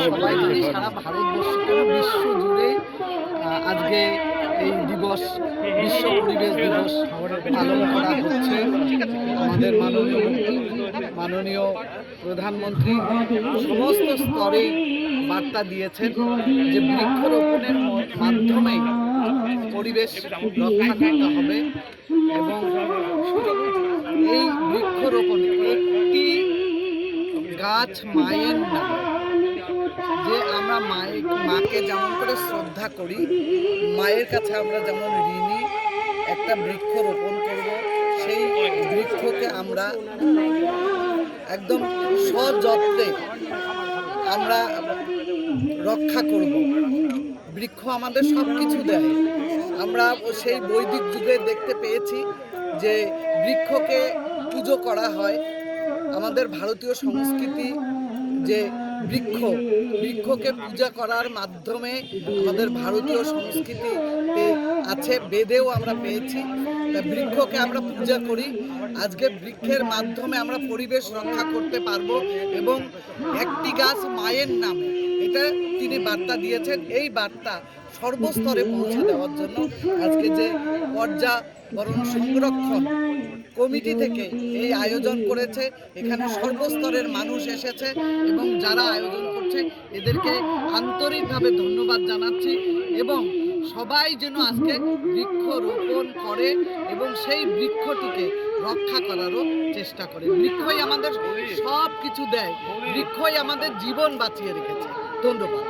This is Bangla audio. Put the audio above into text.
সবাই জানি সারা ভারতবর্ষ বিশ্ব জুড়ে আজকে এই দিবস বিশ্ব পরিবেশ দিবস পালন করা হচ্ছে। আমাদের মাননীয় প্রধানমন্ত্রী সমস্ত স্তরে বার্তা দিয়েছেন যে বৃক্ষরোপণের মাধ্যমে পরিবেশ রক্ষা করতে হবে এবং এই বৃক্ষরোপণ একটি গাছ মায়ের নাম, যে আমরা মাকে যেমন করে শ্রদ্ধা করি, মায়ের কাছে আমরা যেমন ঋণী, একটা বৃক্ষ রোপণ করব, সেই বৃক্ষকে আমরা একদম সযত্নে আমরা রক্ষা করব। বৃক্ষ আমাদের সব কিছু দেয়। আমরা সেই বৈদিক যুগে দেখতে পেয়েছি যে বৃক্ষকে পুজো করা হয়। আমাদের ভারতীয় সংস্কৃতি যে বৃক্ষকে পূজা করার মাধ্যমে আমাদের ভারতীয় সংস্কৃতিতে আছে, বেদেও আমরা পেয়েছি। বৃক্ষকে আমরা পূজা করি। আজকে বৃক্ষের মাধ্যমে আমরা পরিবেশ রক্ষা করতে পারবো এবং একটি গাছ মায়ের নামে, এটা তিনি বার্তা দিয়েছেন। এই বার্তা সর্বস্তরে পৌঁছে দেওয়ার জন্য আজকে যে পর্যাবরণ সংরক্ষণ কমিটি থেকে এই আয়োজন করেছে, এখানে সর্বস্তরের মানুষ এসেছে এবং যারা আয়োজন করছে এদেরকে আন্তরিকভাবে ধন্যবাদ জানাচ্ছি এবং সবাই যেন আজকে বৃক্ষ রোপণ করে এবং সেই বৃক্ষটিকে রক্ষা করারও চেষ্টা করে। বৃক্ষই আমাদের সব কিছু দেয়, বৃক্ষই আমাদের জীবন বাঁচিয়ে রেখেছে। ধন্যবাদ।